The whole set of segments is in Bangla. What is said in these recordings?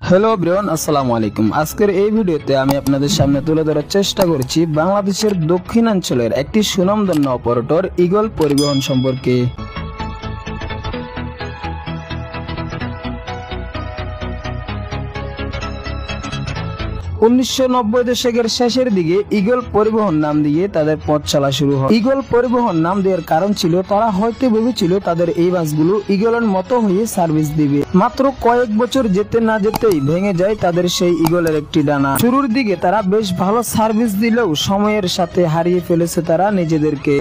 হ্যালো এভরিওয়ান, আসসালামু আলাইকুম। আজকের এই ভিডিওতে আমি আপনাদের সামনে তুলে ধরার চেষ্টা করছি বাংলাদেশের দক্ষিণাঞ্চলের একটি সুনামধন্য অপারেটর ঈগল পরিবহন সম্পর্কে। 1990 দশকের শেষের দিকে ঈগল পরিবহন নাম দিয়ে তাদের পথ চলা শুরু হয়। ঈগল পরিবহন নাম দেওয়ার কারণ ছিল তারা হয়তো ভেবেছিল তাদের এই বাসগুলো ঈগলের মতো হয়ে সার্ভিস দিবে। মাত্র কয়েক বছর যেতে না যেতেই ভেঙে যায় তাদের সেই ঈগলের একটি ডানা। শুরুর দিকে তারা বেশ ভালো সার্ভিস দিলেও সময়ের সাথে হারিয়ে ফেলেছে তারা নিজেদেরকে।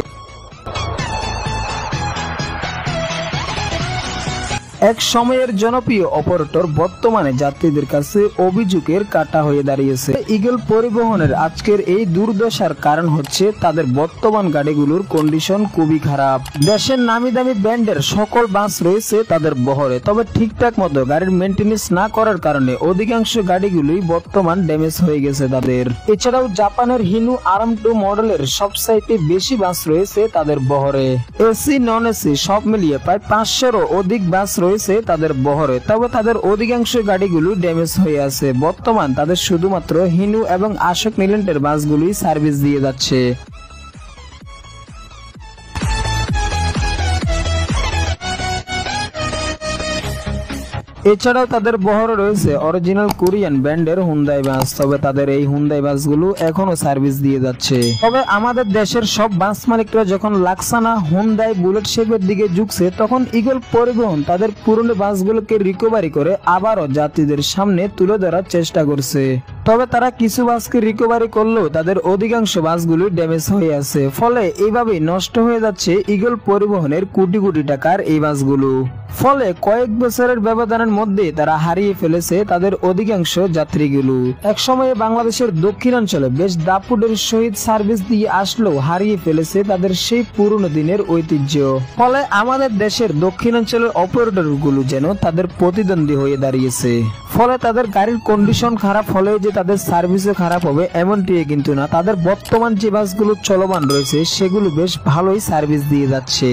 এক সময়ের জনপ্রিয় অপারেটর বর্তমানে যাত্রীদের কাছে অভিযোগের কাঁটা হয়ে দাঁড়িয়েছে। ঈগল পরিবহনের আজকের এই দুর্দশার কারণ হচ্ছে তাদের বর্তমান গাড়িগুলোর কন্ডিশন খুবই খারাপ। দেশের নামি দামি ব্র্যান্ডের সকল বাস রয়েছে তাদের বহরে, তবে ঠিকঠাক মতো গাড়ির মেইনটেনেন্স না করার কারণে অধিকাংশ গাড়িগুলোই বর্তমান ড্যামেজ হয়ে গেছে তাদের। এছাড়াও জাপানের হিনু RM2 মডেলের সবচাইতে বেশি বাস রয়েছে তাদের বহরে। এসি নন এসি সব মিলিয়ে প্রায় 500-এরও অধিক বাস রয়েছে তাদের বহরে, তবে তাদের অধিকাংশ গাড়িগুলো ড্যামেজ হয়ে আছে। বর্তমান তাদের শুধুমাত্র হিনু এবং অশোক লেল্যান্ডের বাসগুলোই সার্ভিস দিয়ে যাচ্ছে। এছাড়াও তাদের বহরে রয়েছে অরিজিনাল কোরিয়ান ব্র্যান্ডের হুন্দাই বাস, তবে তাদের এই হুন্দাই বাসগুলো এখনো সার্ভিস দিয়ে যাচ্ছে। তবে আমাদের দেশের সব বাস মালিকরা যখন লাক্সানা, হুন্দাই, বুলেট শেপের দিকে ঝুঁকছে, তখন ঈগল পরিবহন তাদের পুরনো বাসগুলোকে রিকভারি করে আবারও যাত্রীদের সামনে তুলে ধরার চেষ্টা করছে। তবে তারা কিছু বাসকে রিকভারি করলেও তাদের অধিকাংশ বাসগুলো ড্যামেজ হয়ে আছে, ফলে এইভাবেই নষ্ট হয়ে যাচ্ছে ঈগল পরিবহনের কোটি কোটি টাকার এই বাসগুলো। ফলে কয়েক বছরের ব্যবধানের মধ্যে তারা হারিয়ে ফেলেছে তাদের অধিকাংশ যাত্রীগুলো। এক সময়ে বাংলাদেশের দক্ষিণাঞ্চলে বেশ দাপুটের সহিত সার্ভিস দিয়ে আসলেও হারিয়ে ফেলেছে তাদের সেই পুরনো দিনের ঐতিহ্য। ফলে আমাদের দেশের দক্ষিণাঞ্চলের অপারেটর গুলো যেন তাদের প্রতিদ্বন্দ্বী হয়ে দাঁড়িয়েছে। ফলে তাদের গাড়ির কন্ডিশন খারাপ হলে যে তাদের সার্ভিসও খারাপ হবে এমনটি কিন্তু না, তাদের বর্তমান যে বাসগুলো চলমান রয়েছে সেগুলো বেশ ভালোই সার্ভিস দিয়ে যাচ্ছে।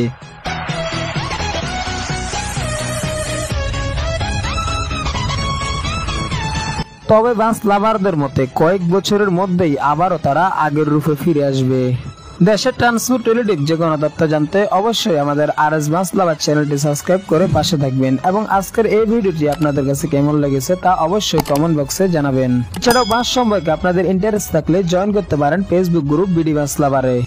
তবে বাস লাভারদের মতে কয়েক বছরের মধ্যেই আবারও তারা আগের রূপে ফিরে আসবে। দেশের ট্রান্সপোর্ট রিলেটিভ যে কোনো তথ্য জানতে অবশ্যই আমাদের RS বাস লাভার চ্যানেলটি সাবস্ক্রাইব করে পাশে থাকবেন এবং আজকের এই ভিডিওটি আপনাদের কাছে কেমন লেগেছে তা অবশ্যই কমেন্ট বক্সে জানাবেন। এছাড়াও বাস সম্পর্কে আপনাদের ইন্টারেস্ট থাকলে জয়েন করতে পারেন ফেসবুক গ্রুপ বিডি বাস লাভারে।